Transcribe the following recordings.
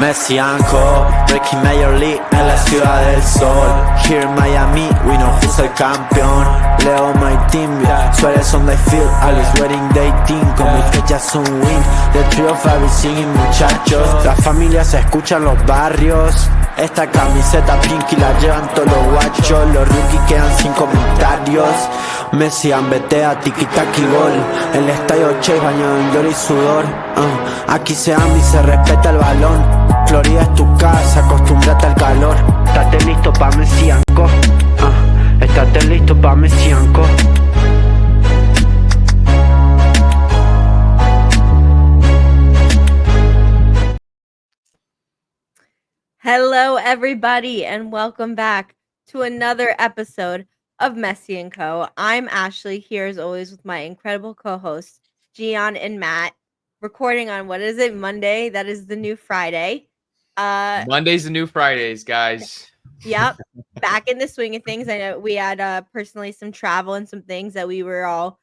Messianco, breaking Major League en la ciudad del sol. Here in Miami, we know who's el campeón. Leo my team, sweaters on the field, always wearing 18. Con mis fechas un win, the trio Fabi singing muchachos. Las familias se escuchan los barrios. Esta camiseta pinky la llevan todos los guachos. Los rookies quedan sin comentarios. Messi ambetea, tiki-taki gol. El estadio Chase bañado en llor y sudor. Aquí se ama y se respeta el balón. Florida es tu casa, acostúmbrate al calor. Estate listo pa' Messianco. Estate listo pa' Messianco. Hello, everybody, and welcome back to another episode of Messi & Co. I'm Ashley, here as always with my incredible co-hosts, Gian and Matt, recording on, what is it, Monday? That is the new Friday. Mondays the new Fridays, guys. Yep, back in the swing of things. I know we had personally some travel and some things that we were all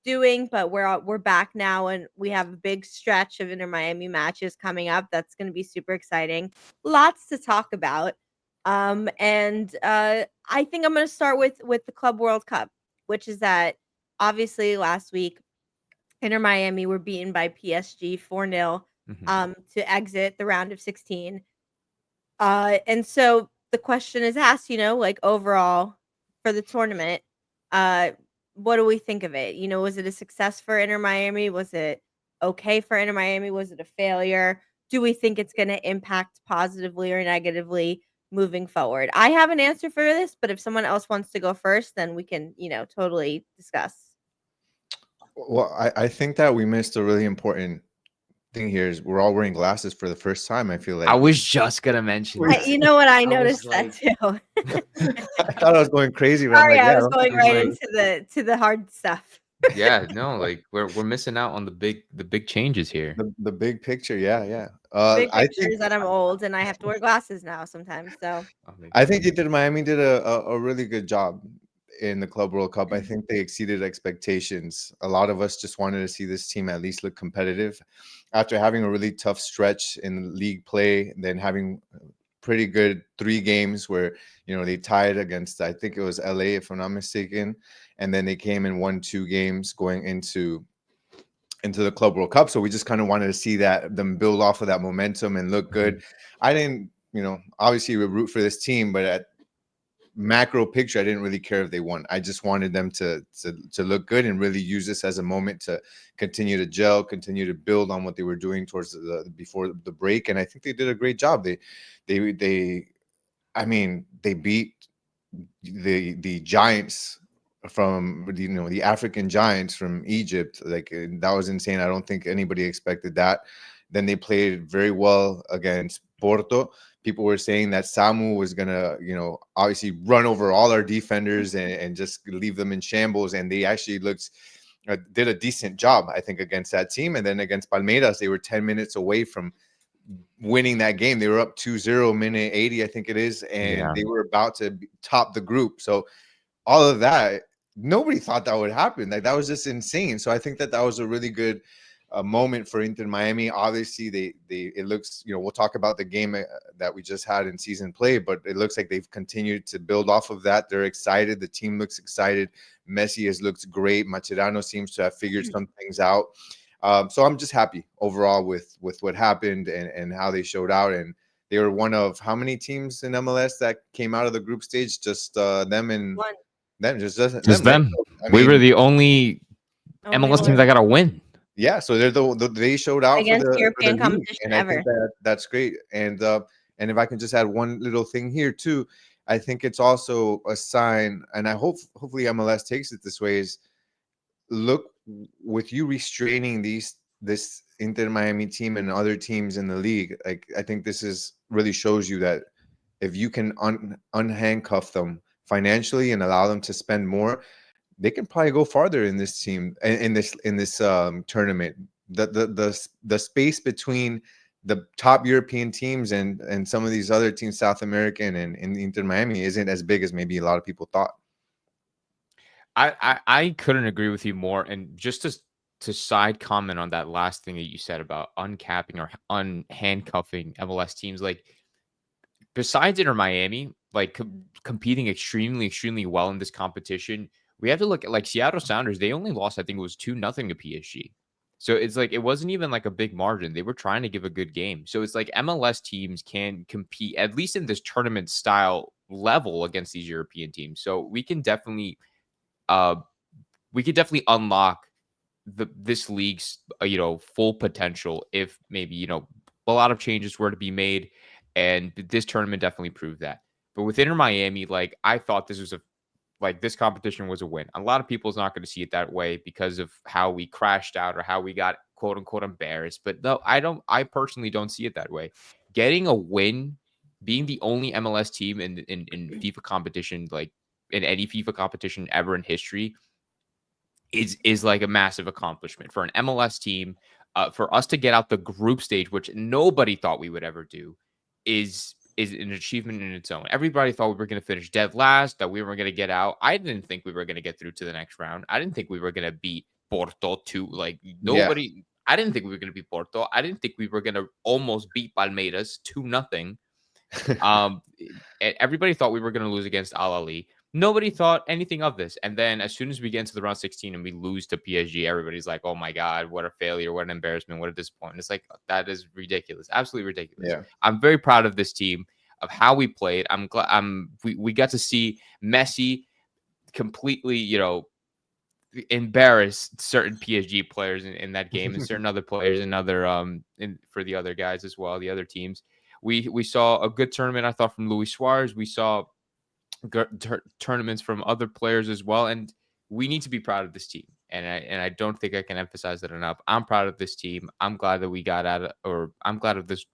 doing, but we're back now, and we have a big stretch of Inter Miami matches coming up. That's going to be super exciting. Lots to talk about. I think I'm going to start with the Club World Cup, which is that obviously last week Inter Miami were beaten by PSG 4-0 to exit the round of 16. And so the question is asked, like overall for the tournament, what do we think of it? Was it a success for Inter Miami? Was it okay for Inter Miami? Was it a failure? Do we think it's going to impact positively or negatively moving forward? I have an answer for this, but if someone else wants to go first, then we can, totally discuss. Well, I think that we missed a really important thing here is we're all wearing glasses for the first time. I feel like I was just gonna mention that. You know what? I noticed that too. I thought I was going crazy. Sorry, I was going right into the hard stuff. Yeah, no, like we're missing out on the big changes here. The big picture, yeah. Big picture is that I'm old and I have to wear glasses now sometimes. So I think Miami did a really good job in the Club World Cup. I think they exceeded expectations. A lot of us just wanted to see this team at least look competitive after having a really tough stretch in league play, and then having pretty good 3 games where they tied against, I think it was LA if I'm not mistaken, and then they came and won 2 games going into the Club World Cup. So we just kind of wanted to see them build off of that momentum and look good. I didn't, obviously we root for this team, but at macro picture, I didn't really care if they won. I just wanted them to look good and really use this as a moment to continue to gel, continue to build on what they were doing towards before the break. And I think they did a great job. They beat the giants from the African giants from Egypt. Like, that was insane. I don't think anybody expected that. Then they played very well against Porto. People were saying that Samu was gonna, obviously run over all our defenders and just leave them in shambles. And they actually did a decent job, I think, against that team. And then against Palmeiras, they were 10 minutes away from winning that game. They were up 2-0 minute 80, I think it is, and they were about to top the group. So all of that, nobody thought that would happen. Like, that was just insane. So I think that was a really good moment for Inter Miami. Obviously, it looks, we'll talk about the game that we just had in season play, but it looks like they've continued to build off of that. They're excited. The team looks excited. Messi looks great. Mascherano seems to have figured some things out. So I'm just happy overall with what happened and how they showed out. And they were one of how many teams in MLS that came out of the group stage? Just them and one. Them. Just them. We were the only MLS team that got a win. Yeah, so they showed out against for the European league, competition and ever. I think that's great. And if I can just add one little thing here too, I think it's also a sign, and I hopefully MLS takes it this way, is look, with you restraining this Inter Miami team and other teams in the league, like, I think this really shows you that if you can unhandcuff them financially and allow them to spend more, they can probably go farther in this team, in this tournament. The space between the top European teams and some of these other teams, South American and Inter Miami, isn't as big as maybe a lot of people thought. I couldn't agree with you more. And just to to side comment on that last thing that you said about uncapping or unhandcuffing MLS teams, like besides Inter Miami, like competing extremely well in this competition, we have to look at like Seattle Sounders. They only lost, I think it was 2-0 to PSG. So it's like it wasn't even like a big margin. They were trying to give a good game. So it's like MLS teams can compete at least in this tournament style level against these European teams. So uh we could definitely unlock this league's full potential if maybe a lot of changes were to be made, and this tournament definitely proved that. But with Inter Miami, like I thought this competition was a win. A lot of people's not going to see it that way because of how we crashed out or how we got quote unquote embarrassed. But no, I personally don't see it that way. Getting a win, being the only MLS team in FIFA competition, like in any FIFA competition ever in history, is like a massive accomplishment for an MLS team. For us to get out the group stage, which nobody thought we would ever do, is an achievement in its own. Everybody thought we were going to finish dead last, that we were going to get out. I didn't think we were going to get through to the next round. I didn't think we were going to beat Porto too. Like nobody. I didn't think we were going to beat Porto. I didn't think we were going to almost beat Palmeiras 2-0. Everybody thought we were going to lose against Al Ahly. Nobody thought anything of this. And then as soon as we get into the round 16 and we lose to PSG, everybody's like, oh my God, what a failure, what an embarrassment, what a disappointment. It's like, that is ridiculous. Absolutely ridiculous. Yeah. I'm very proud of this team, of how we played. I'm glad we got to see Messi completely, embarrass certain PSG players in that game and certain other players and other for the other guys as well, the other teams. We saw a good tournament, I thought, from Luis Suarez. We saw tournaments from other players as well, and we need to be proud of this team. And I don't think I can emphasize that enough. I'm proud of this team. I'm glad that we got I'm glad of this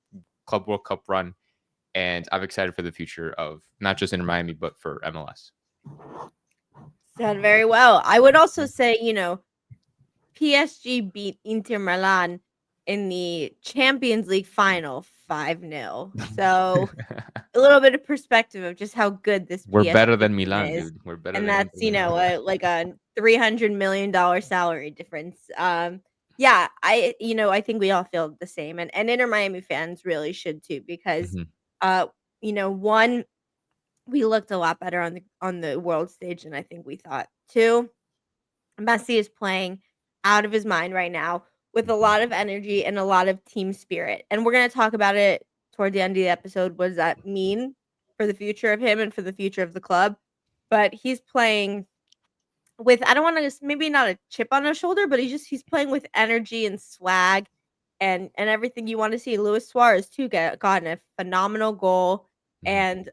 Club World Cup run, and I'm excited for the future of not just Inter Miami but for MLS. Said very well. I would also say, PSG beat Inter Milan in the Champions League final 5-0. So a little bit of perspective of just how good this We're PSG better than team Milan, is. dude. We're better And than that's, Milan. like a $300 million salary difference. Yeah, I think we all feel the same. And Inter Miami fans really should too, because one, we looked a lot better on the world stage than I think we thought. Two, Messi is playing out of his mind right now with a lot of energy and a lot of team spirit. And we're going to talk about it toward the end of the episode. What does that mean for the future of him and for the future of the club? But he's playing with, I don't want to, maybe not a chip on his shoulder, but he's playing with energy and swag and everything you want to see. Luis Suarez too got a phenomenal goal and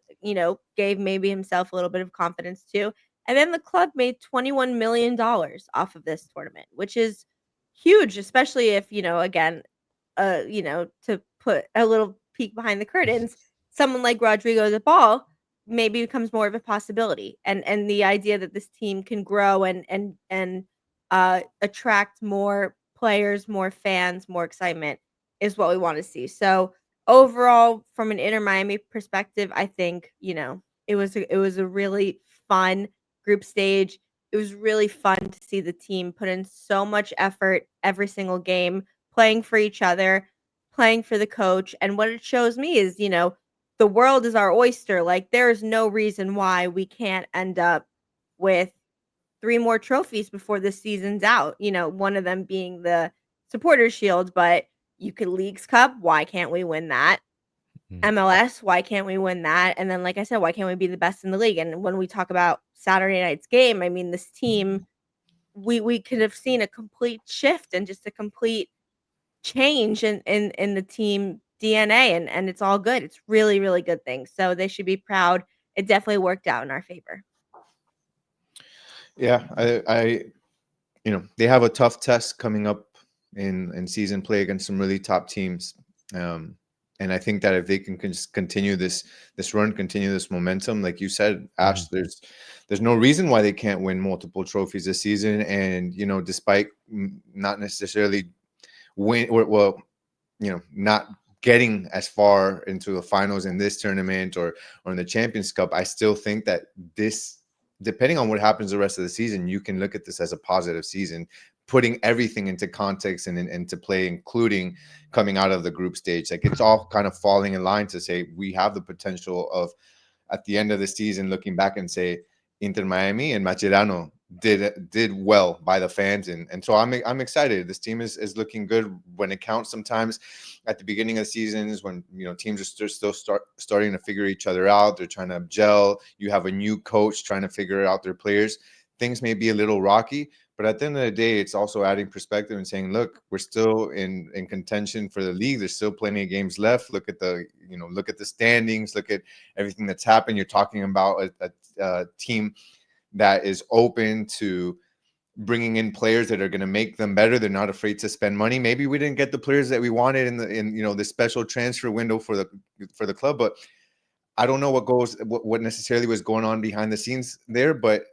gave maybe himself a little bit of confidence too. And then the club made $21 million off of this tournament, which is huge, especially if, again, to put a little peek behind the curtains, someone like Rodrigo De Paul maybe becomes more of a possibility. And the idea that this team can grow and attract more players, more fans, more excitement is what we want to see. So overall, from an Inter Miami perspective, I think, it was a really fun group stage. It was really fun to see the team put in so much effort every single game, playing for each other, playing for the coach. And what it shows me is, the world is our oyster. Like, there is no reason why we can't end up with 3 more trophies before the season's out. One of them being the Supporters Shield, but you could Leagues Cup. Why can't we win that? MLS, why can't we win that? And then, like I said, why can't we be the best in the league? And when we talk about Saturday night's game, I mean, this team, we could have seen a complete shift and just a complete change in the team DNA, and it's all good. It's really, really good things. So they should be proud. It definitely worked out in our favor. Yeah, I they have a tough test coming up in season play against some really top teams. And I think that if they can continue this run, continue this momentum, like you said, Ash, there's no reason why they can't win multiple trophies this season. And despite not necessarily not getting as far into the finals in this tournament or in the Champions Cup, I still think that this, depending on what happens the rest of the season, you can look at this as a positive season, putting everything into context and into play, including coming out of the group stage. Like it's all kind of falling in line to say we have the potential of at the end of the season looking back and say Inter Miami and Mascherano did well by the fans, and so I'm excited. This team is looking good when it counts. Sometimes at the beginning of the seasons when teams are still starting to figure each other out, they're trying to gel. You have a new coach trying to figure out their players. Things may be a little rocky, but at the end of the day, it's also adding perspective and saying, look, we're still in contention for the league. There's still plenty of games left. Look at the look at the standings. Look at everything that's happened. You're talking about a team that is open to bringing in players that are going to make them better. They're not afraid to spend money. Maybe we didn't get the players that we wanted in the special transfer window for the club, but I don't know what necessarily was going on behind the scenes there, but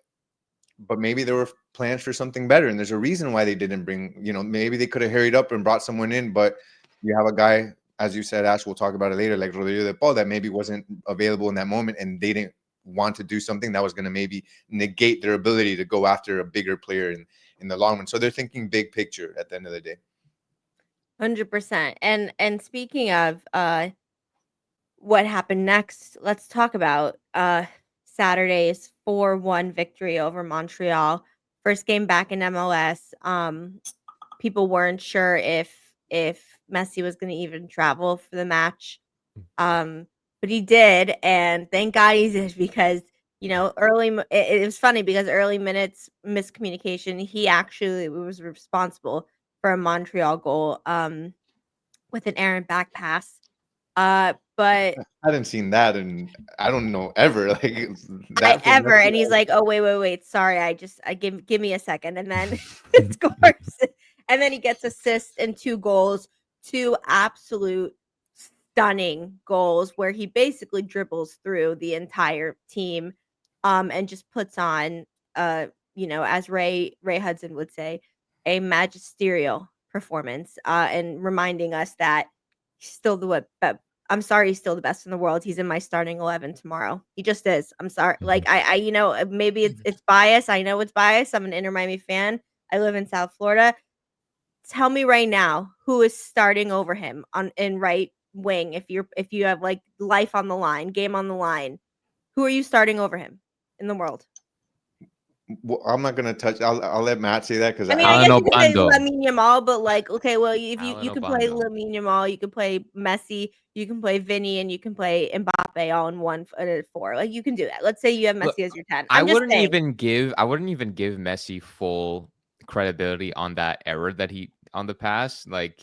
maybe there were plans for something better, and there's a reason why they didn't bring. Maybe they could have hurried up and brought someone in, but you have a guy, as you said, Ash, we'll talk about it later, like Rodrigo De Paul, that maybe wasn't available in that moment, and they didn't want to do something that was going to maybe negate their ability to go after a bigger player in the long run. So they're thinking big picture at the end of the day. 100%. And speaking of what happened next, let's talk about Saturday's 4-1 victory over Montreal. First game back in MLS. People weren't sure if Messi was going to even travel for the match. But he did, and thank God he did, because it was funny because early minutes miscommunication. He actually was responsible for a Montreal goal with an errant back pass. But I haven't seen that, and I don't know ever like that ever. And he's like, "Oh wait, sorry, I give me a second," and then it scores, and then he gets assists and 2 goals, 2 absolute stunning goals where he basically dribbles through the entire team, and just puts on, as Ray Hudson would say, a magisterial performance, and reminding us that he's still I'm sorry, he's still the best in the world. He's in my starting 11 tomorrow. He just is. I'm sorry. Like maybe it's bias. I know it's bias. I'm an Inter Miami fan. I live in South Florida. Tell me right now who is starting over him in right wing. If you have like life on the line, game on the line, who are you starting over him in the world? Well, I'm not gonna touch. I'll let Matt say that because I mean, I guess you could say Lamine Yamal, but like, okay, well, if you can play Lamine Yamal, you can play Messi, you can play Vinny, and you can play Mbappe all in 4. Like, you can do that. Let's say you have Messi as your 10. I wouldn't even give Messi full credibility on that error that he on the pass. Like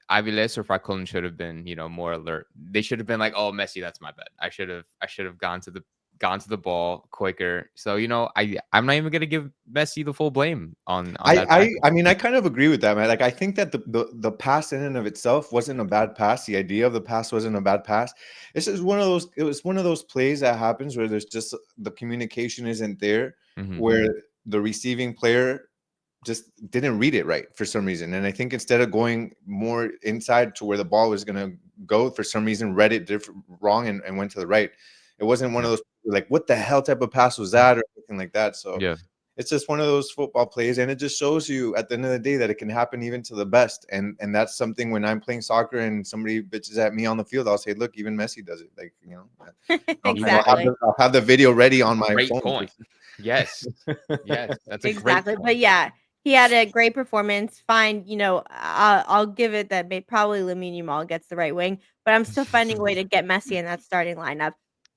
Aviles or Falcon should have been, more alert. They should have been like, "Oh, Messi, that's my bad. I should have gone to the ball quicker." So I'm not even gonna give Messi the full blame on that. I mean, I kind of agree with that, man. Like, I think that the pass in and of itself wasn't a bad pass. The idea of the pass wasn't a bad pass. It's just one of those. It was one of those plays that happens where there's just the communication isn't there, where the receiving player just didn't read it right for some reason. And I think instead of going more inside to where the ball was gonna go, for some reason read it wrong and went to the right. It wasn't one of those like, what the hell type of pass was that, or anything like that. So it's just one of those football plays, and it just shows you at the end of the day that it can happen even to the best. And that's something when I'm playing soccer and somebody bitches at me on the field, I'll say, look, even Messi does it. Like, exactly. I'll have the video ready on my phone. Point. Yes, that's exactly. Great but yeah, he had a great performance. Fine, I'll give it that. Probably Lamine Yamal gets the right wing, but I'm still finding a way to get Messi in that starting lineup.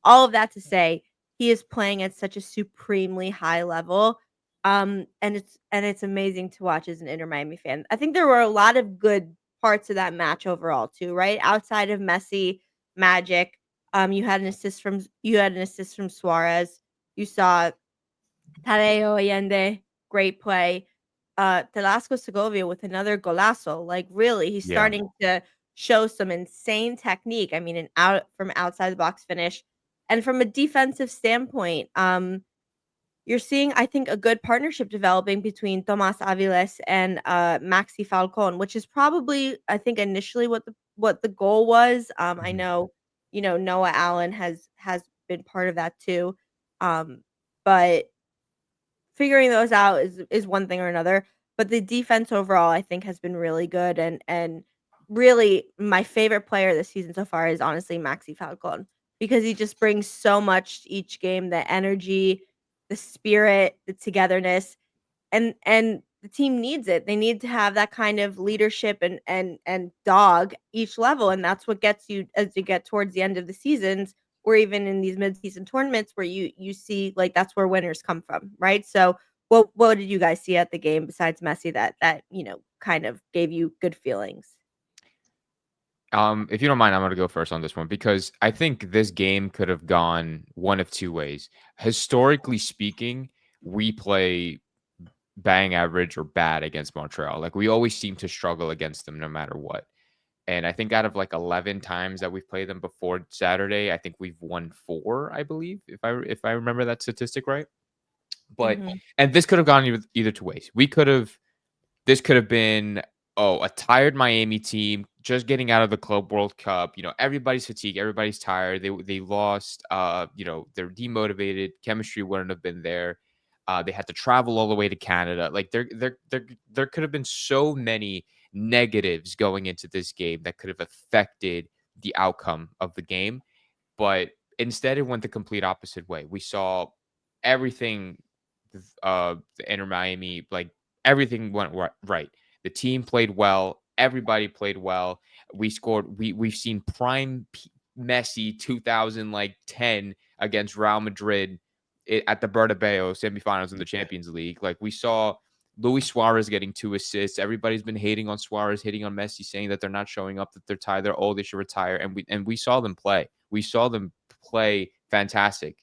All of that to say, he is playing at such a supremely high level, and it's amazing to watch as an Inter Miami fan. I think there were a lot of good parts of that match overall too, right? Outside of Messi magic, you had an assist from Suarez. You saw Tadeo Allende, great play. Telasco Segovia with another golazo. Like, really, he's starting to show some insane technique. I mean, from outside the box finish. And from a defensive standpoint, you're seeing, I think, a good partnership developing between Tomas Aviles and Maxi Falcon, which is probably, I think, initially what the goal was. I know, Noah Allen has been part of that too. But figuring those out is one thing or another. but the defense overall, I think, has been really good. And really, my favorite player this season so far is honestly Maxi Falcon because he just brings so much to each game, the energy, the spirit, the togetherness, and the team needs it. They need to have that kind of leadership and dog each level, and that's what gets you as you get towards the end of the seasons or even in these mid-season tournaments where you see like that's where winners come from, right? So what did you guys see at the game besides Messi that kind of gave you good feelings? If you don't mind, I'm gonna go first on this one because I think this game could have gone one of two ways. Historically speaking, we play bang average or bad against Montreal. Like we always seem to struggle against them no matter what. And I think out of like 11 times that we've played them before Saturday, I think we've won 4, I believe, if I remember that statistic right. But Mhm. and this could have gone either two ways. This could have been, a tired Miami team just getting out of the Club World Cup. Everybody's fatigued, everybody's tired. They lost. They're demotivated. Chemistry wouldn't have been there. They had to travel all the way to Canada. Like there could have been so many negatives going into this game that could have affected the outcome of the game. But instead, it went the complete opposite way. We saw everything, the Inter Miami, like everything went right. The team played well. Everybody played well. We scored. We've seen prime Messi 2010 against Real Madrid at the Bernabeu semifinals in the Champions League. Like we saw Luis Suarez getting 2 assists. Everybody's been hating on Suarez, hating on Messi, saying that they're not showing up, that they're tired, they're old, they should retire. And we saw them play. We saw them play fantastic.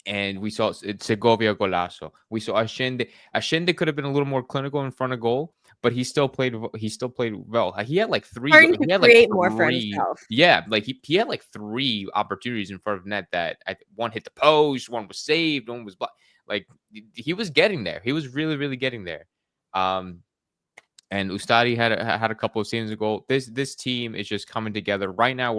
And we saw Segovia golazo. We saw Ashende. Ashende could have been a little more clinical in front of goal, but he still played. He still played well. He had like three. Starting to He had like create more for three. himself. Yeah, like he had like 3 opportunities in front of net that one hit the post, one was saved, one was blocked. Like he was getting there. He was really, really getting there. And Ustadi had a couple of seasons ago. This team is just coming together right now.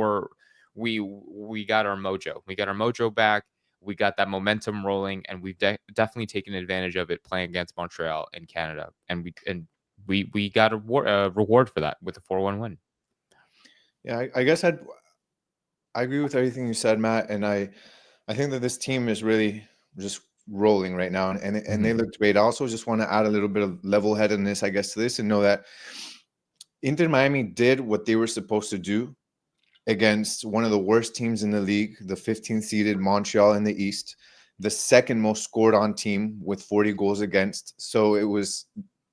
We got our mojo. We got our mojo back. We got that momentum rolling, and we've definitely taken advantage of it playing against Montreal in Canada. And we got a reward for that with a 4-1 win. Yeah, I guess I agree with everything you said, Matt, and I think that this team is really just rolling right now, and they looked great. I also just want to add a little bit of level-headedness, I guess, to this, and know that Inter Miami did what they were supposed to do against one of the worst teams in the league, the 15th seeded Montreal in the East, the second most scored on team with 40 goals against. So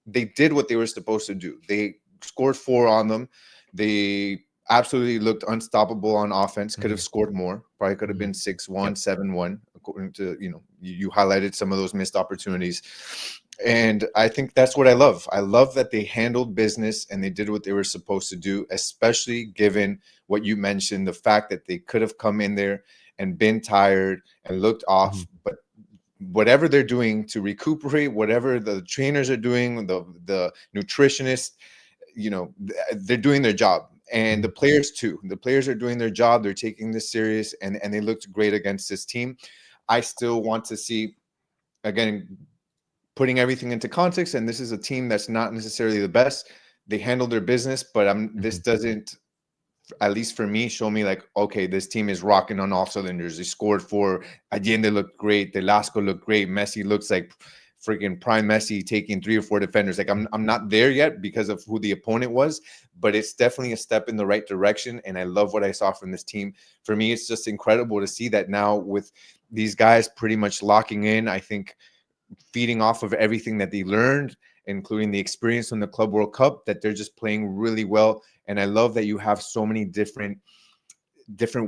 they did what they were supposed to do. They scored 4 on them. They absolutely looked unstoppable on offense. Could have scored more. Probably could have been 6-1, 7-1, according to, you highlighted some of those missed opportunities. And I think that's what I love. I love that they handled business and they did what they were supposed to do, especially given what you mentioned, the fact that they could have come in there and been tired and looked off. But whatever they're doing to recuperate, whatever the trainers are doing, the nutritionists, they're doing their job. And the players too. The players are doing their job. They're taking this serious, and they looked great against this team. I still want to see, again, putting everything into context, and this is a team that's not necessarily the best. They handled their business, but this doesn't, at least for me, show me like, okay, this team is rocking on all cylinders. They scored 4. Allende looked great. Delasco looked great. Messi looks like freaking prime Messi taking 3 or 4 defenders. Like I'm not there yet because of who the opponent was, but it's definitely a step in the right direction. And I love what I saw from this team. For me, it's just incredible to see that now with these guys pretty much locking in. I think feeding off of everything that they learned, including the experience in the Club World Cup, that they're just playing really well. And I love that you have so many different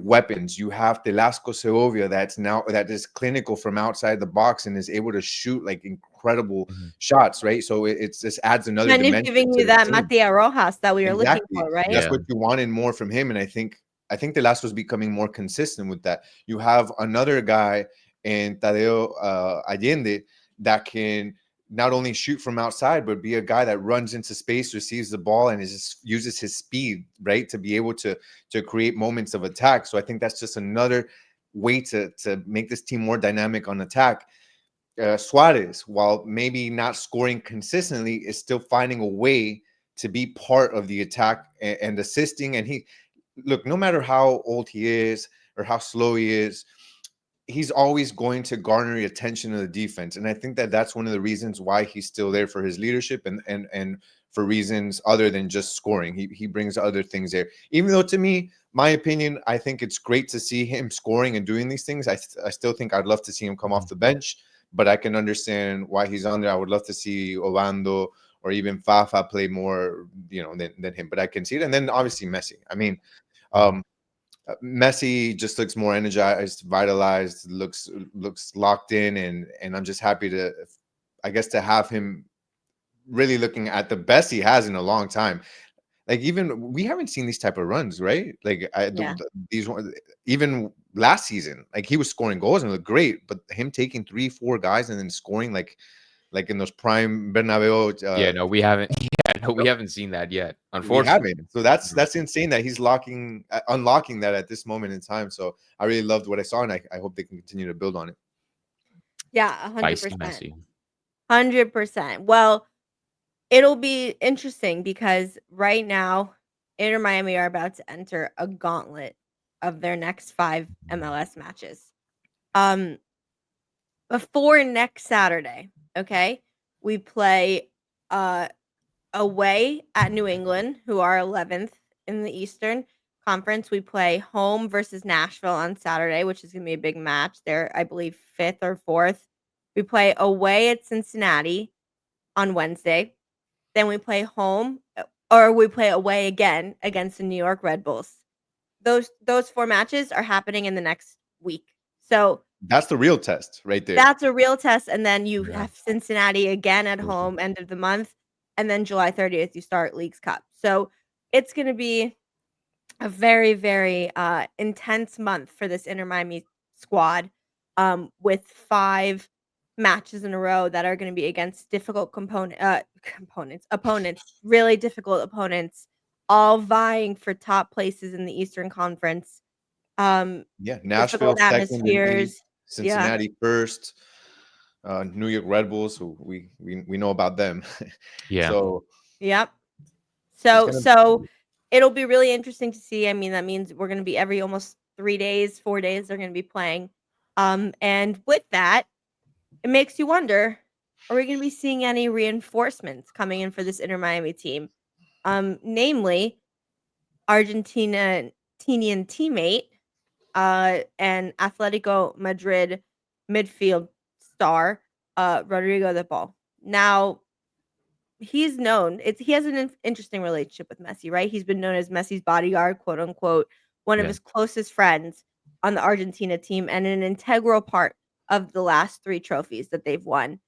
weapons. You have Telasco Segovia that is clinical from outside the box and is able to shoot like incredible shots, right? So it just adds another And he's dimension giving to you the that team. Matia Rojas that we were looking Exactly. for, right? That's Yeah. what you wanted more from him. And I think Telasco's becoming more consistent with that. You have another guy in Tadeo Allende that can not only shoot from outside, but be a guy that runs into space, receives the ball, and uses his speed, right, to be able to create moments of attack. So I think that's just another way to make this team more dynamic on attack. Suarez, while maybe not scoring consistently, is still finding a way to be part of the attack and assisting. And he, look, no matter how old he is or how slow he is, he's always going to garner the attention of the defense. And I think that that's one of the reasons why he's still there, for his leadership and for reasons other than just scoring. He brings other things there. Even though, to me, my opinion, I think it's great to see him scoring and doing these things. I still think I'd love to see him come off the bench, but I can understand why he's on there. I would love to see Obando or even Fafa play more, than him, but I can see it. And then obviously Messi. I mean, Messi just looks more energized, vitalized, looks locked in, and I'm just happy to, I guess, to have him really looking at the best he has in a long time. Like, even we haven't seen these type of runs, right? Like, Yeah. these ones, even last season, like, he was scoring goals and looked great, but him taking 3-4 guys and then scoring like in those prime Bernabeu. Yeah, no, we haven't. Yeah, no, we haven't seen that yet. We Unfortunately, haven't. So that's insane that he's unlocking that at this moment in time. So I really loved what I saw, and I hope they can continue to build on it. Yeah, Feisty 100%. Messi. 100%. Well, it'll be interesting because right now, Inter Miami are about to enter a gauntlet of their next 5 MLS matches. Before next Saturday, okay, we play away at New England, who are 11th in the Eastern Conference. We play home versus Nashville on Saturday, which is going to be a big match. They're, I believe, 5th or 4th. We play away at Cincinnati on Wednesday. Then we play home, or we play away again against the New York Red Bulls. Those 4 matches are happening in the next week. So That's the real test right there. that's a real test. And then you Yeah. have Cincinnati again at home, end of the month. And then July 30th, you start Leagues Cup. So it's going to be a very, very intense month for this Inter Miami squad, with 5 matches in a row that are going to be against difficult opponents, really difficult opponents, all vying for top places in the Eastern Conference. Yeah, Nashville Difficult second in the atmospheres. East, Cincinnati first, New York Red Bulls, who we know about them. Yeah. So Yep. it's So gonna it'll be really interesting to see. I mean, that means we're going to be every almost 3 days, 4 days they're going to be playing. And with that, it makes you wonder, are we going to be seeing any reinforcements coming in for this Inter Miami team? Namely Argentinian teammate, and Atletico Madrid midfield star, Rodrigo De Paul. Now, he's known. He has an interesting relationship with Messi, right? He's been known as Messi's bodyguard, quote unquote, one of Yeah. his closest friends on the Argentina team, and an integral part of the last 3 trophies that they've won.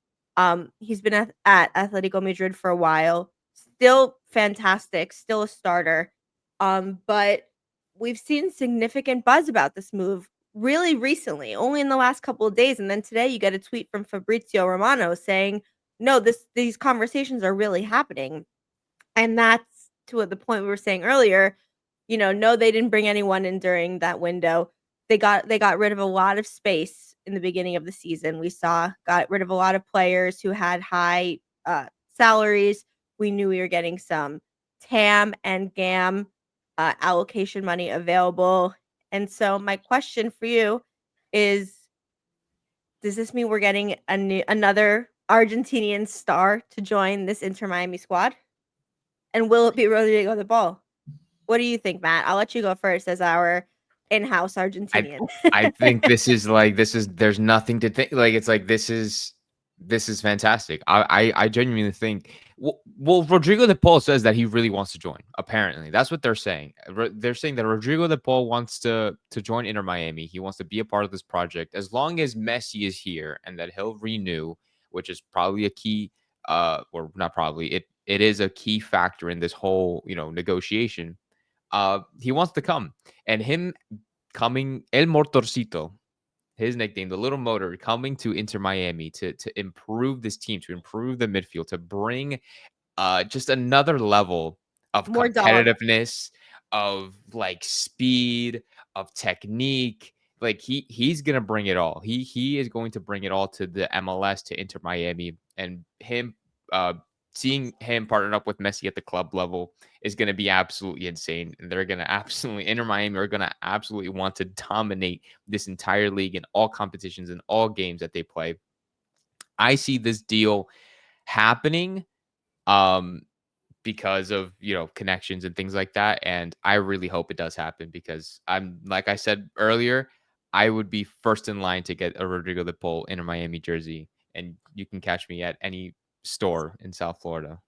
He's been at Atletico Madrid for a while, still fantastic, still a starter. But we've seen significant buzz about this move really recently, only in the last couple of days. And then today you get a tweet from Fabrizio Romano saying, no, these conversations are really happening. And that's to the point we were saying earlier, no, they didn't bring anyone in during that window. They got rid of a lot of space in the beginning of the season. We got rid of a lot of players who had high salaries. We knew we were getting some TAM and GAM allocation money available. And so my question for you is, does this mean we're getting another Argentinian star to join this Inter Miami squad? And will it be Rodrigo De Paul? What do you think, Matt? I'll let you go first as our in-house Argentinian. I think there's nothing to think. Like, it's like this is fantastic. I genuinely think. Well, Rodrigo De Paul says that he really wants to join. Apparently, that's what they're saying. They're saying that Rodrigo De Paul wants to join Inter Miami. He wants to be a part of this project as long as Messi is here, and that he'll renew, which is probably a key. Or not probably. It is a key factor in this whole negotiation. He wants to come, and him coming, El Motorcito, his nickname, the little motor, coming to Inter Miami to improve this team, to improve the midfield, to bring just another level of More dog. competitiveness, of like speed, of technique, like he's gonna bring it all. He is going to bring it all to the MLS, to Inter Miami, and him seeing him partnered up with Messi at the club level is going to be absolutely insane. And they're going to absolutely, Inter Miami are going to absolutely want to dominate this entire league in all competitions and all games that they play. I see this deal happening because of, connections and things like that. And I really hope it does happen, because like I said earlier, I would be first in line to get a Rodrigo De Paul Inter Miami jersey. And you can catch me at any store in South Florida.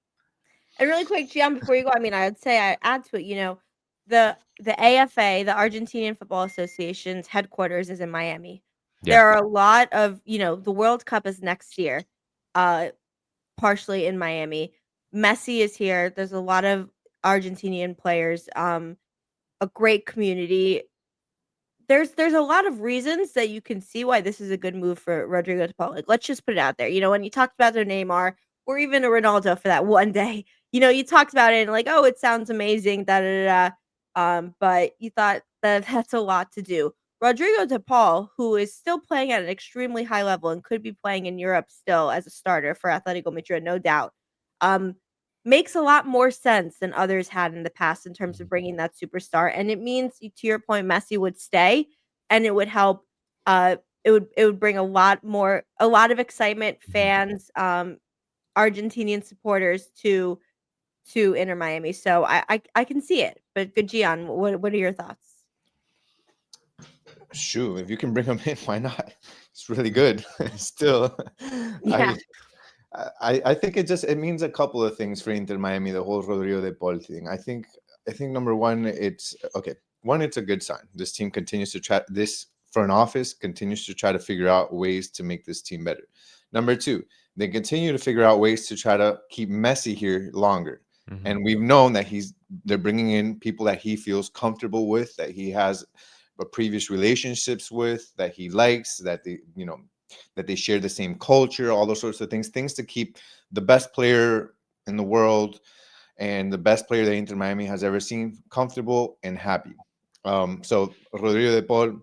And really quick, Gian, before you go, I mean, I would say I add to it, the AFA, the Argentinian Football Association's headquarters is in Miami. Yeah. There are a lot of, the World Cup is next year, partially in Miami. Messi is here. There's a lot of Argentinian players, a great community. There's a lot of reasons that you can see why this is a good move for Rodrigo De Paul. Like, let's just put it out there. When you talked about their Neymar or even a Ronaldo for that one day, you talked about it and like, oh, it sounds amazing, da da da. But you thought that that's a lot to do. Rodrigo De Paul, who is still playing at an extremely high level and could be playing in Europe still as a starter for Atletico Madrid, no doubt, makes a lot more sense than others had in the past in terms of bringing that superstar. And it means, to your point, Messi would stay, and it would help. It would bring a lot of excitement, fans, Argentinian supporters to Inter Miami. So I can see it. But good, Gian, what are your thoughts? Shoot, if you can bring him in, why not? It's really good. Still, Yeah. I think it means a couple of things for Inter Miami, the whole Rodrigo De Paul thing. I think number one, it's okay. One, it's a good sign. This team continues to try. This front office continues to try to figure out ways to make this team better. Number two, they continue to figure out ways to try to keep Messi here longer. Mhm. And we've known that they're bringing in people that he feels comfortable with, that he has previous relationships with, that he likes, that they share the same culture, all those sorts of things to keep the best player in the world and the best player that Inter Miami has ever seen comfortable and happy. So Rodrigo De Paul,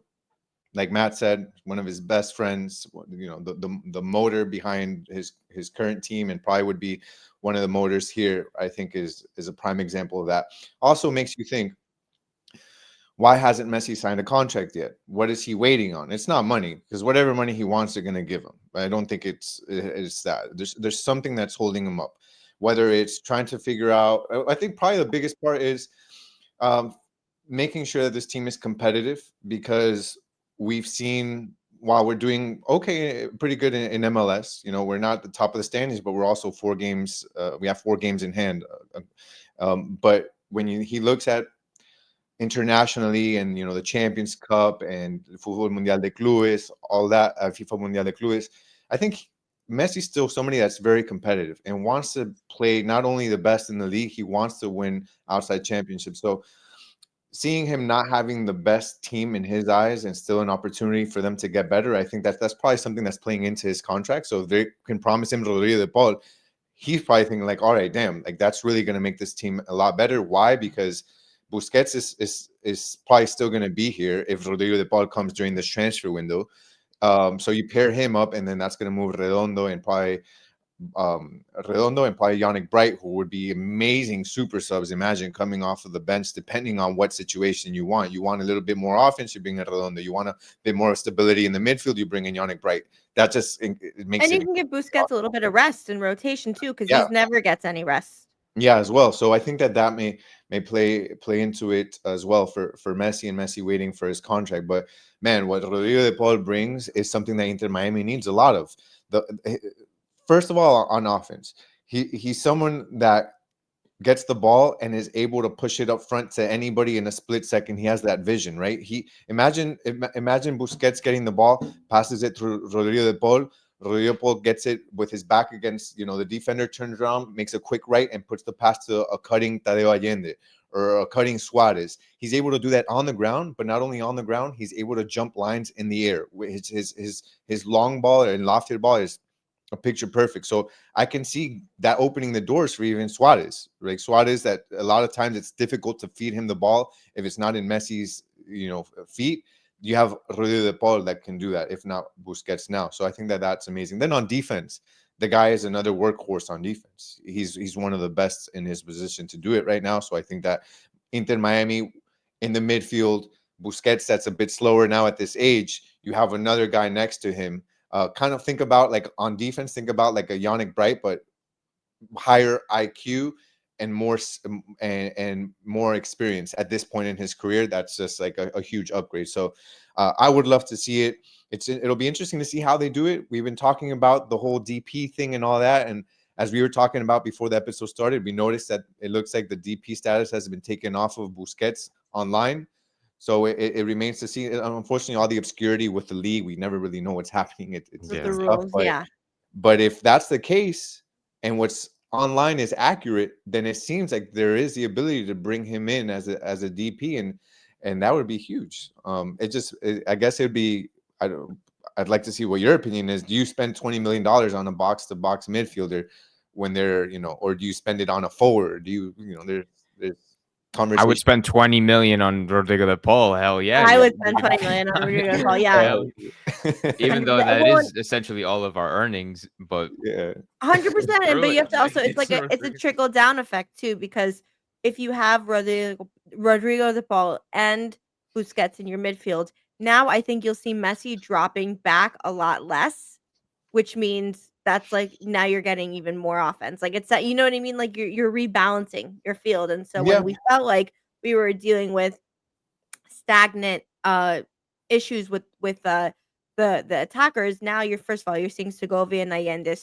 like Matt said, one of his best friends, the motor behind his current team, and probably would be one of the motors here, I think is a prime example of that. Also makes you think, why hasn't Messi signed a contract yet? What is he waiting on? It's not money, because whatever money he wants, they're going to give him. I don't think it's that. There's something that's holding him up. Whether it's trying to figure out, I think probably the biggest part is making sure that this team is competitive, because we've seen, while we're doing okay, pretty good in MLS, we're not at the top of the standings, but we're also 4 games. We have 4 games in hand. But when he looks at internationally, and the Champions Cup and Fútbol Mundial de Clubes, all that, FIFA Mundial de Clubes, I think Messi's still somebody that's very competitive and wants to play not only the best in the league, he wants to win outside championships. So seeing him not having the best team in his eyes and still an opportunity for them to get better, I think that's probably something that's playing into his contract. So if they can promise him Rodrigo De Paul, he's probably thinking like, all right, damn, like that's really going to make this team a lot better. Why? Because Busquets is probably still going to be here if Rodrigo De Paul comes during this transfer window. So you pair him up, and then that's going to move Redondo and probably Yannick Bright, who would be amazing super subs. Imagine coming off of the bench, depending on what situation you want. You want a little bit more offense, you bring in Redondo. You want a bit more stability in the midfield, you bring in Yannick Bright. That just it makes And it. you can give Busquets a little bit of rest and rotation too, because Yeah. he never gets any rest. Yeah, as well. So I think that may play into it as well for Messi, and Messi waiting for his contract. But man, what Rodrigo De Paul brings is something that Inter Miami needs a lot of. First of all, on offense, he's someone that gets the ball and is able to push it up front to anybody in a split second. He has that vision, right? Imagine Busquets getting the ball, passes it through Rodrigo De Paul. Rodrigo De Paul gets it with his back against, the defender, turns around, makes a quick right, and puts the pass to a cutting Tadeo Allende or a cutting Suarez. He's able to do that on the ground, but not only on the ground, he's able to jump lines in the air. His long ball and lofted ball is a picture perfect. So I can see that opening the doors for even Suarez. Like Suarez, that a lot of times it's difficult to feed him the ball if it's not in Messi's, feet. you have Rodrigo De Paul that can do that, if not Busquets now. So I think that that's amazing. Then on defense, the guy is another workhorse on defense. He's one of the best in his position to do it right now. So I think that Inter Miami in the midfield, Busquets that's a bit slower now at this age. You have another guy next to him. Kind of think about like on defense, think about like a Yannick Bright, but higher IQ and and more experience at this point in his career. That's just like a huge upgrade. So I would love to see it. It'll be interesting to see how they do it. We've been talking about the whole DP thing and all that, and as we were talking about before the episode started, we noticed that it looks like the DP status has been taken off of Busquets online. So it remains to see. Unfortunately, all the obscurity with the league, we never really know what's happening. It's With Yeah. the tough, rules, yeah. but if that's the case and what's online is accurate, then it seems like there is the ability to bring him in as a DP, and that would be huge. I guess it'd be. I'd like to see what your opinion is. Do you spend $20 million on a box to box midfielder when they're, or do you spend it on a forward? Do there's I conversation. would spend 20 million on Rodrigo De Paul. Hell yeah. I would spend 20 million on Rodrigo De Paul. Yeah. Hell, even though 100%. that Well, is essentially all of our earnings, but Yeah. 100%. But you have to also, it's like it's a Rodrigo. trickle down effect too, because if you have Rodrigo De Paul and Busquets in your midfield, now I think you'll see Messi dropping back a lot less, which means that's like now you're getting even more offense. Like it's that, you know what I mean? Like you're rebalancing your field. And so Yeah. when we felt like we were dealing with stagnant issues with the attackers, now you're first of all you're seeing Segovia and Allende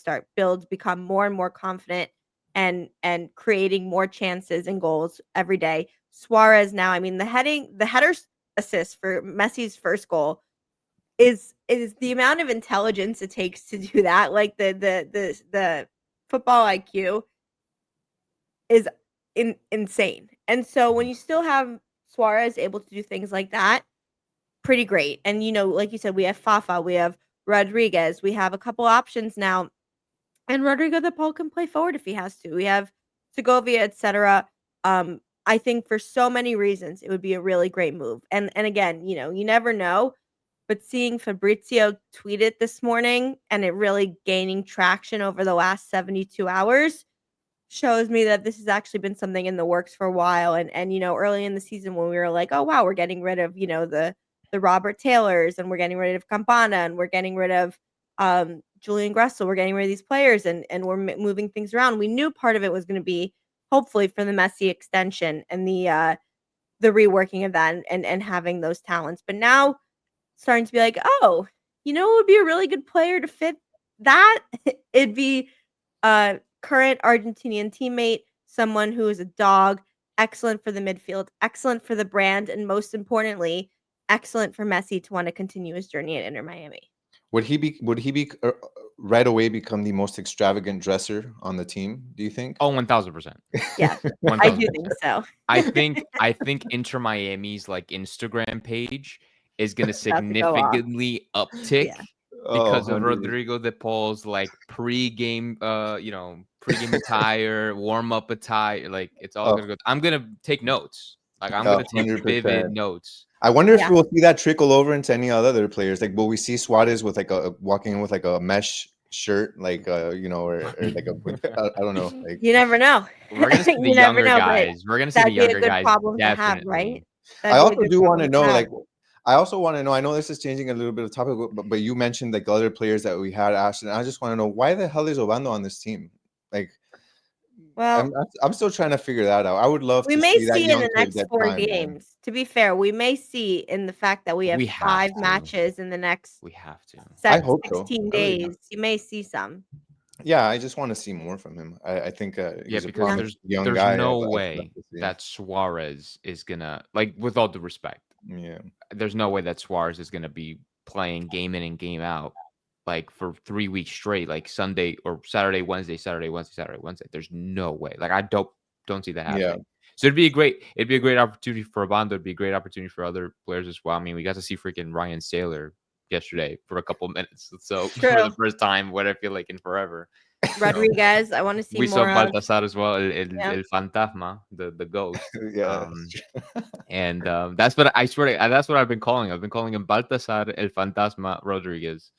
become more and more confident and creating more chances and goals every day. Suarez now, I mean the header assist for Messi's first goal is the amount of intelligence it takes to do that. Like the football IQ is insane. And so when you still have Suarez able to do things like that, pretty great. And like you said, we have Fafa, we have Rodriguez, we have a couple options now, and Rodrigo De Paul can play forward if he has to. We have Segovia, etc. I think for so many reasons it would be a really great move. And again, you never know, but seeing Fabrizio tweet it this morning and it really gaining traction over the last 72 hours shows me that this has actually been something in the works for a while. And early in the season when we were like, oh wow, we're getting rid of the Robert Taylors, and we're getting rid of Campana, and we're getting rid of Julian Gressel, we're getting rid of these players, and we're moving things around. We knew part of it was going to be hopefully for the Messi extension and the reworking of that and having those talents. But now starting to be like, oh, it would be a really good player to fit that. It'd be current Argentinian teammate, someone who is a dog, excellent for the midfield, excellent for the brand, and most importantly, excellent for Messi to want to continue his journey at Inter Miami. Would he be right away become the most extravagant dresser on the team? Do you think? Oh, 1000%. Yeah, I do think so. I think Inter Miami's like Instagram page is going to About to go off. significantly uptick Yeah. because of 100%. Rodrigo De Paul's like pre-game pre-game attire, warm-up attire. Like it's all gonna go. I'm gonna take notes. Like I'm gonna take 100%. vivid notes. I wonder if Yeah. we'll see that trickle over into any other players. Like, will we see Suarez with like walking in with like a mesh shirt, like or like I don't know. Like, You never know. We're gonna see the You never younger know, but guys. We're gonna see the that'd be a younger good guys. problem to have, Definitely. right? I That'd be a also good do want problem to know, have. like, I also want to know. I know this is changing a little bit of topic, but you mentioned like the other players that we had, Ashton. I just want to know why the hell is Obando on this team? Like, Well, I'm still trying to figure that out. I would love we to may see that see in young the kid next get 4 time, man. games. To be fair, we may see in the fact that we have We have 5 to. matches in the next We have to. I hope so. 16 I really do. days. You may see some. Yeah, I just want to see more from him. I think Yeah, he's a because promising young there's guy. no I'd love way to see. that Suarez is gonna, like, with all due respect, Yeah. there's no way that Suarez is gonna be playing game in and game out like for 3 weeks straight, like Sunday or Saturday, Wednesday, Saturday, Wednesday, Saturday, Wednesday. There's no way. Like I don't see that happening. Yeah. So it'd be a great opportunity for Obando. It'd be a great opportunity for other players as well. I mean, we got to see freaking Ryan Saylor yesterday for a couple minutes. So for True. the first time, what I feel like in forever. Rodriguez, I want to see We saw more of. Baltasar as well, Yeah. el fantasma, the ghost. Yeah, that's true. And that's what I swear that's what I've been calling. I've been calling him Baltasar el fantasma Rodriguez.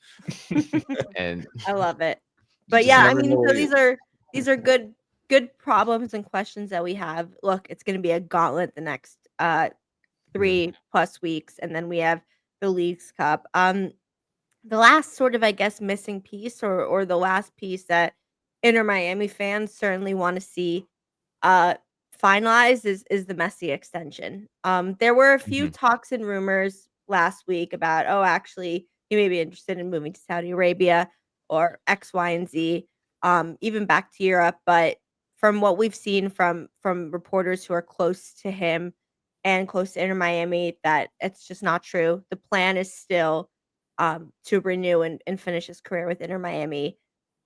And I love it. You But just yeah, I never mean, know. so these are good problems and questions that we have. Look, it's going to be a gauntlet the next 3+ weeks, and then we have the Leagues Cup. The last sort of, I guess, missing piece, or the last piece that Inter Miami fans certainly want to see uh finalized is the Messi extension. There were a few Mhm. talks and rumors last week about, oh, actually he may be interested in moving to Saudi Arabia or X, Y, and Z, even back to Europe. But from what we've seen from reporters who are close to him and close to Inter Miami, that it's just not true. The plan is still to renew and finish his career with Inter Miami.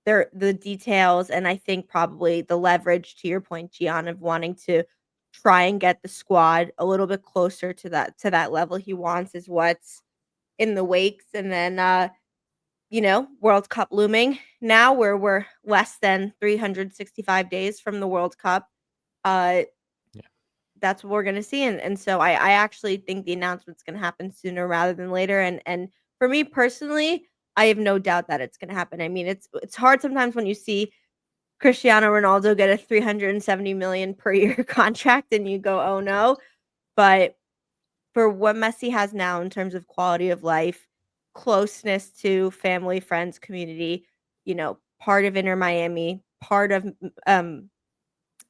The details, and I think probably the leverage, to your point, Gian, of wanting to try and get the squad a little bit closer to that level he wants, is what's in the wakes. And then World Cup looming now, where we're less than 365 days from the World Cup. Uh Yeah. that's what we're gonna see. And so I actually think the announcement's gonna happen sooner rather than later. And for me personally, I have no doubt that it's gonna happen. I mean, it's hard sometimes when you see Cristiano Ronaldo get a 370 million per year contract and you go, "Oh no." But for what Messi has now in terms of quality of life, closeness to family, friends, community, part of Inter Miami, part of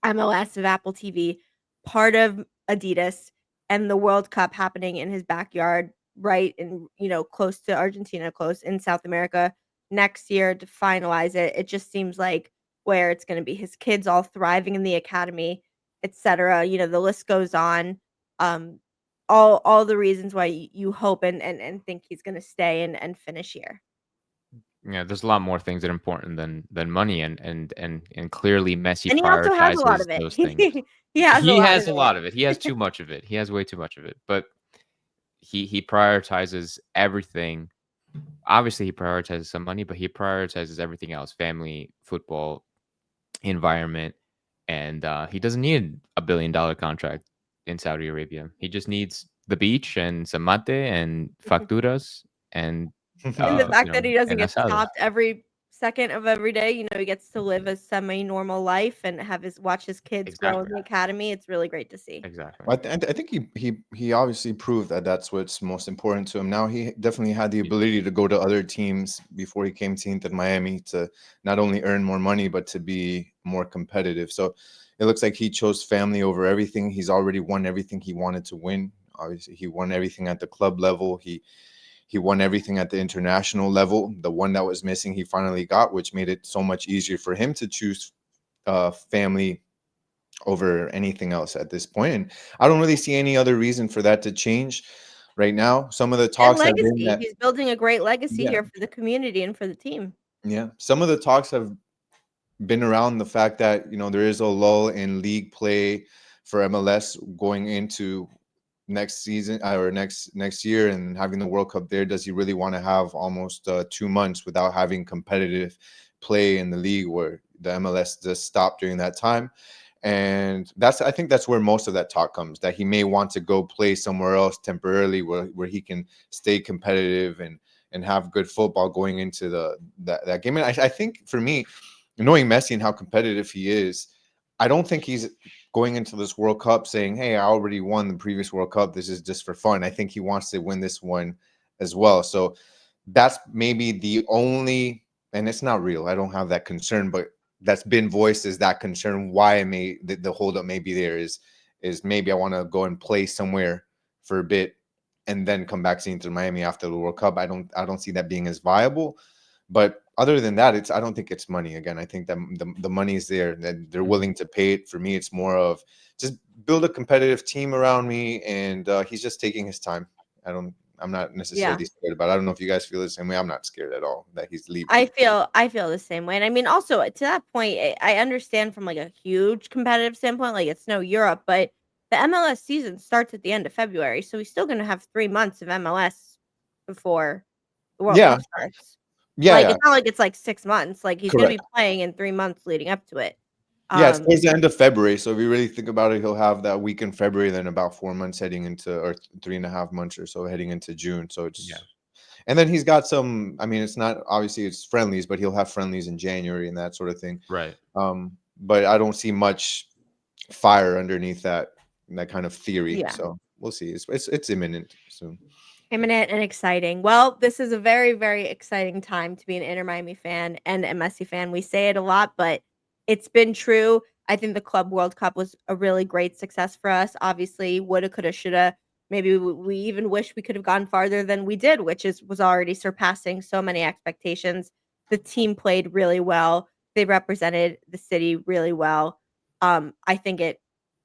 MLS, of Apple TV, part of Adidas, and the World Cup happening in his backyard, right in, close to Argentina, close in South America next year to finalize it. It just seems like where it's going to be his kids all thriving in the academy, etc. The list goes on. Um, all the reasons why you hope and think he's going to stay and finish here. Yeah, there's a lot more things that are important than money, and clearly Messi And he also has a lot prioritizes of it. those things. He has a He lot of has a lot of it. He has too much of it. He has way too much of it. But he prioritizes everything. Obviously, he prioritizes some money, but he prioritizes everything else: family, football, environment, and he doesn't need $1 billion contract in Saudi Arabia. He just needs the beach and some mate and it. facturas and And the fact that he doesn't and get asados. stopped every second of every day, he gets to live a semi-normal life and watch his kids grow in Exactly. the academy. It's really great to see. Exactly. Well, I think he obviously proved that that's what's most important to him. Now he definitely had the ability to go to other teams before he came to Inter Miami to not only earn more money but to be more competitive. So it looks like he chose family over everything. He's already won everything he wanted to win. Obviously, he won everything at the club level. He won everything at the international level. The one that was missing, he finally got, which made it so much easier for him to choose family over anything else at this point. And I don't really see any other reason for that to change right now. Some of the And talks have been legacy. that, He's building a great legacy yeah, here for the community and for the team. yeah. Some of the talks have been around the fact that, there is a lull in league play for MLS going into next season or next year and having the World Cup there. Does he really want to have almost 2 months without having competitive play in the league where the MLS just stopped during that time? And I think that's where most of that talk comes, that he may want to go play somewhere else temporarily where he can stay competitive and have good football going into that game. And I think for me, knowing Messi and how competitive he is, I don't think he's going into this World Cup saying, "Hey, I already won the previous World Cup. This is just for fun." I think he wants to win this one as well. So that's maybe the only, and it's not real. I don't have that concern, but that's been voiced as that concern. Why the holdup may be there is maybe I want to go and play somewhere for a bit and then come back to Inter Miami after the World Cup. I don't see that being as viable. But other than that, I don't think it's money. Again, I think that the money is there, that they're willing to pay it. For me, it's more of just build a competitive team around me, and he's just taking his time. I'm not necessarily scared about it. I don't know if you guys feel the same way. I'm not scared at all that he's leaving. I feel the same way. And I mean, also to that point, I understand from like a huge competitive standpoint, like it's no Europe, but the MLS season starts at the end of February, so he's still going to have 3 months of MLS before the World Yeah, Cup starts. Yeah, Like, yeah, it's not like it's like 6 months. Like, he's gonna correct. be playing in 3 months leading up to it. Yeah, it's Um, towards the end of February. So if you really think about it, he'll have that week in February, then about 4 months heading into, or 3.5 months or so heading into June. So it's, Yeah. and then he's got some. I mean, it's not obviously it's friendlies, but he'll have friendlies in January and that sort of thing. Right. But I don't see much fire underneath that kind of theory. yeah. So we'll see. It's imminent soon. Imminent and exciting. Well, this is a very, very exciting time to be an Inter Miami fan and a Messi fan. We say it a lot, but it's been true. I think the Club World Cup was a really great success for us. Obviously, woulda, coulda, shoulda. Maybe we even wish we could have gone farther than we did, which was already surpassing so many expectations. The team played really well. They represented the city really well. I think it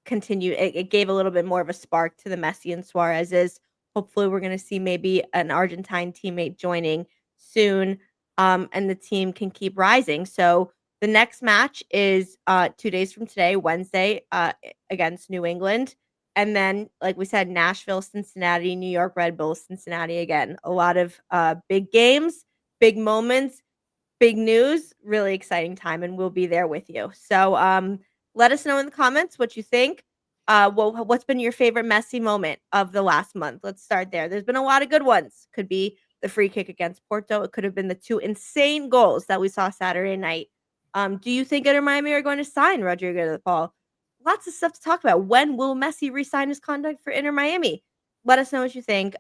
continued. It gave a little bit more of a spark to the Messi and Suarez's. Hopefully, we're going to see maybe an Argentine teammate joining soon, and the team can keep rising. So the next match is 2 days from today, Wednesday, against New England. And then, like we said, Nashville, Cincinnati, New York Red Bulls, Cincinnati again. A lot of big games, big moments, big news, really exciting time, and we'll be there with you. So let us know in the comments what you think. What's been your favorite Messi moment of the last month? Let's start there. There's been a lot of good ones. Could be the free kick against Porto. It could have been the 2 insane goals that we saw Saturday night. Do you think Inter Miami are going to sign Rodrigo De Paul? Lots of stuff to talk about. When will Messi resign his contract for Inter Miami? Let us know what you think.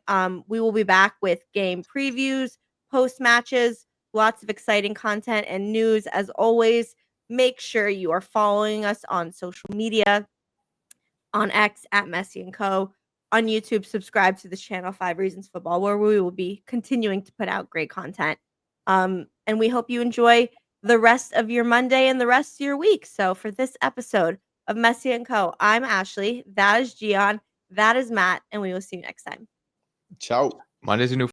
We will be back with game previews, post matches, lots of exciting content and news. As always, make sure you are following us on social media, on X at Messi and Co. On YouTube, subscribe to this channel, 5 Reasons Football, where we will be continuing to put out great content. And we hope you enjoy the rest of your Monday and the rest of your week. So for this episode of Messi and Co., I'm Ashley. That is Gian. That is Matt. And we will see you next time. Ciao. Monday's a new